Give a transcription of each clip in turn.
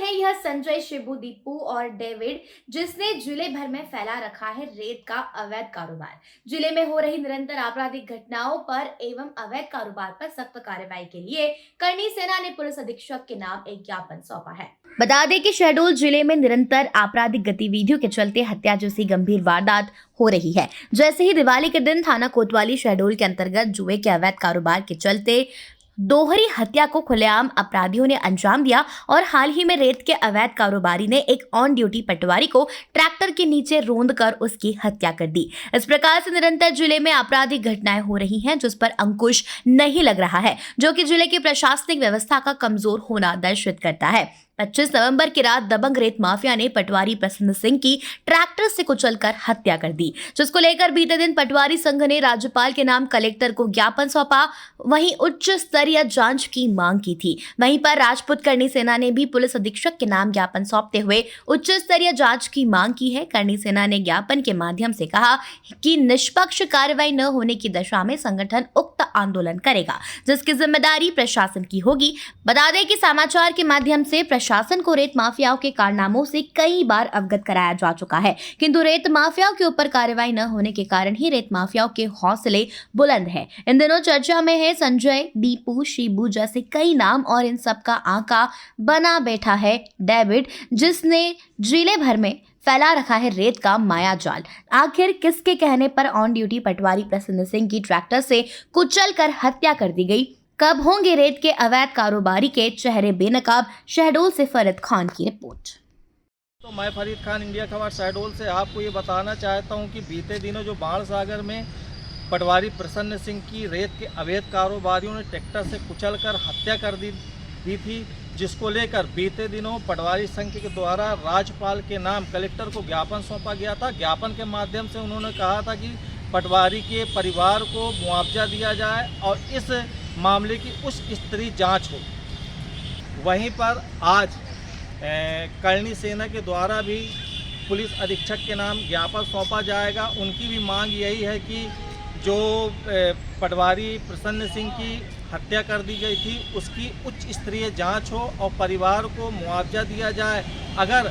है यह संजय, शिबू, दीपू और डेविड, जिसने जिले भर में फैला रखा है रेत का अवैध कारोबार। जिले में हो रही निरंतर आपराधिक घटनाओं पर एवं अवैध कारोबार पर सख्त कार्रवाई के लिए करनी सेना ने पुलिस अधीक्षक के नाम एक ज्ञापन सौंपा है। बता दें कि शहडोल जिले में निरंतर आपराधिक गतिविधियों के चलते हत्या जैसी गंभीर वारदात हो रही है। जैसे ही दिवाली के दिन थाना कोतवाली शहडोल के अंतर्गत जुए के अवैध कारोबार के चलते दोहरी हत्या को खुलेआम अपराधियों ने अंजाम दिया और हाल ही में रेत के अवैध कारोबारी ने एक ऑन ड्यूटी पटवारी को ट्रैक्टर के नीचे रोंद कर उसकी हत्या कर दी। इस प्रकार से निरंतर जिले में आपराधिक घटनाएं हो रही हैं, जिस पर अंकुश नहीं लग रहा है, जो कि जिले की प्रशासनिक व्यवस्था का कमजोर होना दर्शित करता है। 25 नवंबर की रात दबंग रेत माफिया ने पटवारी प्रसन्न सिंह की ट्रैक्टर से कुचलकर हत्या कर दी, जिसको लेकर बीते दिन पटवारी संघ ने राज्यपाल के नाम कलेक्टर को ज्ञापन सौंपा। वहीं उच्च स्तरीय जांच की मांग की थी। वहीं पर राजपूत करनी सेना ने भी पुलिस अधीक्षक के नाम ज्ञापन सौंपते हुए उच्च स्तरीय जांच की मांग की है। करनी सेना ने ज्ञापन के माध्यम से कहा कि निष्पक्ष कार्रवाई न होने की दशा में संगठन उक्त आंदोलन करेगा, जिसकी जिम्मेदारी प्रशासन की होगी। बता दें कि समाचार के माध्यम से प्रशासन को रेत माफियाओं के कारनामों से कई बार अवगत कराया जा चुका है, किंतु रेत माफियाओं के ऊपर कार्रवाई न होने के कारण ही रेत माफियाओं के हौसले बुलंद हैं। इन दिनों चर्चा में है संजय, दीपू, शिबू जैसे कई नाम और इन सब का आका बना बैठा है डेविड, जिसने जिले भर में फैला रखा है रेत का माया जाल। आखिर किसके कहने पर ऑन ड्यूटी पटवारी प्रसन्न सिंह की ट्रैक्टर से कुचल कर हत्या कर दी गई? कब होंगे रेत के अवैध कारोबारी के चेहरे बेनकाब? शहडोल से फरीद खान की रिपोर्ट। तो मैं फरीद खान, इंडिया खबर शहडोल से आपको ये बताना चाहता हूँ कि बीते दिनों जो बाढ़ सागर में पटवारी प्रसन्न सिंह की रेत के अवैध कारोबारियों ने ट्रैक्टर से कुचलकर हत्या कर दी थी, जिसको लेकर बीते दिनों पटवारी संघ के द्वारा राज्यपाल के नाम कलेक्टर को ज्ञापन सौंपा गया था। ज्ञापन के माध्यम से उन्होंने कहा था कि पटवारी के परिवार को मुआवजा दिया जाए और इस मामले की उच्च स्तरीय जांच हो। वहीं पर आज करनी सेना के द्वारा भी पुलिस अधीक्षक के नाम ज्ञापन सौंपा जाएगा। उनकी भी मांग यही है कि जो पटवारी प्रसन्न सिंह की हत्या कर दी गई थी उसकी उच्च स्तरीय जांच हो और परिवार को मुआवजा दिया जाए। अगर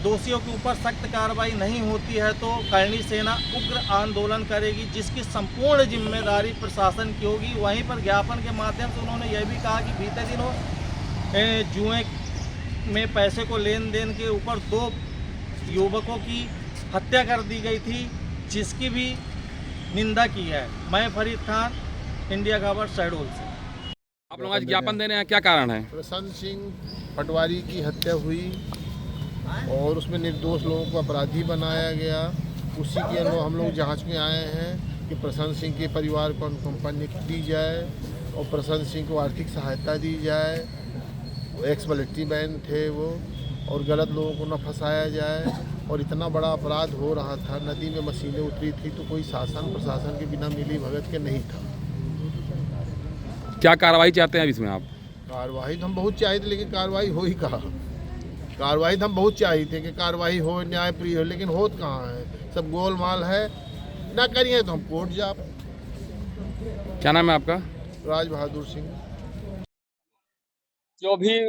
दोषियों के ऊपर सख्त कार्रवाई नहीं होती है तो करनी सेना उग्र आंदोलन करेगी, जिसकी संपूर्ण जिम्मेदारी प्रशासन की होगी। वहीं पर ज्ञापन के माध्यम से उन्होंने यह भी कहा कि बीते दिनों जुए में पैसे को लेन देन के ऊपर 2 युवकों की हत्या कर दी गई थी, जिसकी भी निंदा की है। मैं फरीद खान, इंडिया खबर शहडोल से। आप लोग आज ज्ञापन दे रहे हैं, क्या कारण है? प्रसन्न सिंह पटवारी की हत्या हुई और उसमें निर्दोष लोगों को अपराधी बनाया गया। उसी के अनुसार हम लोग जांच में आए हैं कि प्रसन्न सिंह के परिवार को अनुकंपा दी जाए और प्रसन्न सिंह को आर्थिक सहायता दी जाए। एक्स मिलिट्री मैन थे वो, और गलत लोगों को न फंसाया जाए। और इतना बड़ा अपराध हो रहा था, नदी में मशीनें उतरी थी, तो कोई शासन प्रशासन के बिना मिली भगत के नहीं था। क्या कार्रवाई चाहते हैं अब इसमें आप? कार्रवाई तो हम बहुत चाहे थे, लेकिन कार्रवाई हो ही कहाँ। कार्रवाई तो हम बहुत चाहते थे कि कार्रवाई हो, न्यायप्रिय हो, लेकिन होत कहाँ है। सब गोलमाल है, ना करिए तो हम कोर्ट जाप। क्या नाम है आपका? राज बहादुर सिंह। जो भी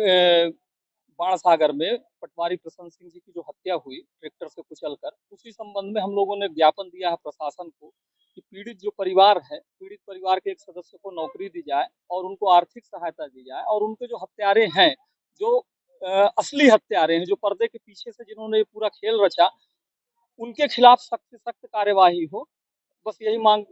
बाण सागर में पटवारी प्रसन्न सिंह जी की जो हत्या हुई ट्रैक्टर से कुचलकर, उसी संबंध में हम लोगों ने ज्ञापन दिया है प्रशासन को कि पीड़ित जो परिवार है, पीड़ित परिवार के एक सदस्य को नौकरी दी जाए और उनको आर्थिक सहायता दी जाए, और उनके जो हत्यारे हैं, जो असली हत्यारे हैं, जो पर्दे के पीछे से जिन्होंने ये पूरा खेल रचा, उनके खिलाफ सख्त से सख्त कार्यवाही हो। बस यही मांग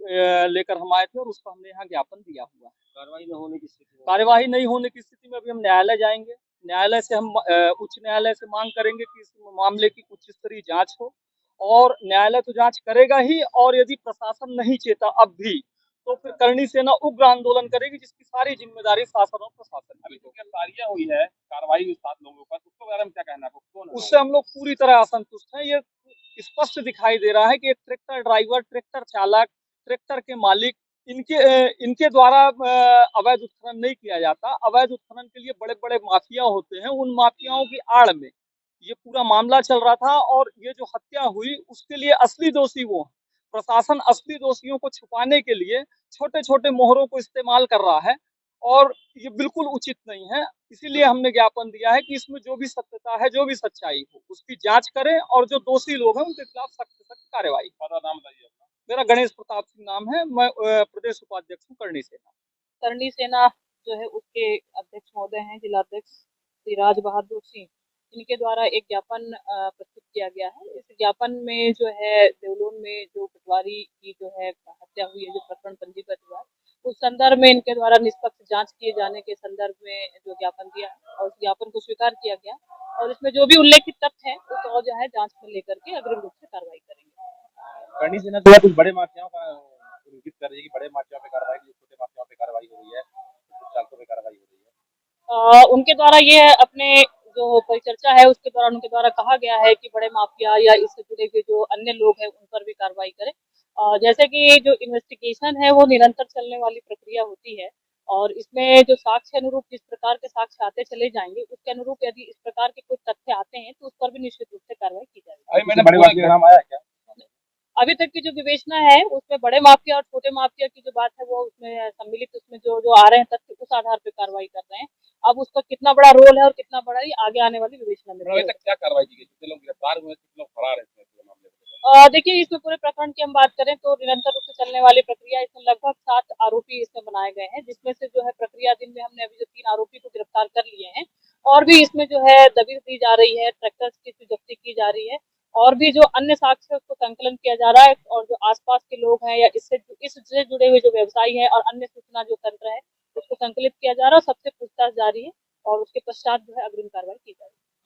लेकर हम आए थे और उसका हमने यहाँ ज्ञापन दिया हुआ है। कार्यवाही नहीं होने की स्थिति में अभी हम न्यायालय जाएंगे। न्यायालय से हम उच्च न्यायालय से मांग करेंगे कि इस मामले की उच्च स्तरीय जांच हो, और न्यायालय तो जांच करेगा ही, और यदि प्रशासन नहीं चेता अब भी, तो फिर करनी सेना उग्र आंदोलन करेगी, जिसकी सारी जिम्मेदारी शासन और प्रशासन की। अभी तो क्या कार्रवाई हुई है, कार्रवाई हुई 7 लोगों पर, उसके बारे में क्या कहना है? उससे हम लोग पूरी तरह असंतुष्ट हैं। ये स्पष्ट दिखाई दे रहा है कि एक ट्रैक्टर ड्राइवर, ट्रैक्टर चालक, ट्रैक्टर के मालिक, इनके द्वारा अवैध उत्खनन नहीं किया जाता। अवैध उत्खनन के लिए बड़े बड़े माफिया होते हैं, उन माफियाओं की आड़ में ये पूरा मामला चल रहा था, और ये जो हत्या हुई उसके लिए असली दोषी वो हैं। प्रशासन असली दोषियों को छुपाने के लिए छोटे छोटे मोहरों को इस्तेमाल कर रहा है, और ये बिल्कुल उचित नहीं है। इसीलिए हमने ज्ञापन दिया है कि इसमें जो भी सत्यता है, जो भी सच्चाई हो, उसकी जांच करें और जो दोषी लोग हैं उनके खिलाफ सख्त से सख्त कार्रवाई। पता नाम बताइए अपना। मेरा गणेश प्रताप सिंह नाम है, मैं प्रदेश उपाध्यक्ष हूँ करणी सेना। करणी सेना जो है उसके अध्यक्ष महोदय हैं जिलाध्यक्ष श्री राज बहादुर सिंह, इनके द्वारा एक ज्ञापन प्रस्तुत किया गया है। इस ज्ञापन में जो है देवलोन में जो पटवारी की जो है हत्या हुई है, जो प्रकरण पंजीबद्ध हुआ है, उस संदर्भ में इनके द्वारा निष्पक्ष जांच किए जाने के संदर्भ में जो ज्ञापन दिया है और उस ज्ञापन को स्वीकार किया गया और इसमें जो भी उल्लेखित तथ्य है उसको जो है जांच में लेकर के अग्रिम रूप से कार्रवाई करेंगे। करणी सेना जो है कुछ बड़े माफियाओं का इंगित कर रही है कि बड़े माफियाओं पे कार्रवाई की, छोटे माफियाओं पे कार्रवाई हो रही है, कुछ चालकों पे कार्रवाई हो रही है। उनके द्वारा ये अपने जो परिचर्चा है उसके दौरान उनके द्वारा कहा गया है कि बड़े माफिया या इससे जुड़े हुए जो अन्य लोग हैं उन पर भी कार्रवाई करें। जैसे कि जो इन्वेस्टिगेशन है वो निरंतर चलने वाली प्रक्रिया होती है और इसमें जो साक्ष्य अनुरूप जिस प्रकार के साक्ष्य आते चले जाएंगे उसके अनुरूप यदि इस प्रकार के कुछ तथ्य आते हैं तो उस पर भी निश्चित रूप से कार्रवाई की जाएगी। अभी मैंने बड़े माफिया का नाम आया है क्या? अभी तक की जो विवेचना है उसमें बड़े माफिया और छोटे माफिया की जो बात है वो उसमें सम्मिलित उसमें जो जो आ रहे हैं तथ्य उस आधार पर कार्रवाई कर रहे हैं। अब उसका कितना बड़ा रोल है और कितना बड़ा ये आगे आने वाली विवेचना में अभी तक क्या कार्रवाई की गई? कितने लोग गिरफ्तार हुए, कितने लोग फरार हैं इसमें पूरे मामले में? देखिए इसमें पूरे प्रकरण की हम बात करें तो निरंतर रूप से चलने वाली प्रक्रिया, इसमें लगभग 7 आरोपी इसमें बनाए गए हैं, जिसमें से जो है प्रक्रिया दिन में हमने अभी जो 3 आरोपी को गिरफ्तार कर लिए हैं और भी इसमें जो है दबिश दी जा रही है, ट्रैक्टर्स की जब्ती की जा रही है और भी जो अन्य साक्ष्य है उसको संकलन किया जा रहा है और जो आसपास के लोग हैं या इससे जुड़े हुए जो व्यवसायी हैं और अन्य सूचना जो तंत्र है उसको संकलित किया जा रहा है और सबसे पूछताछ जारी है और उसके पश्चात जो है अग्रिम कार्रवाई की जाएगी।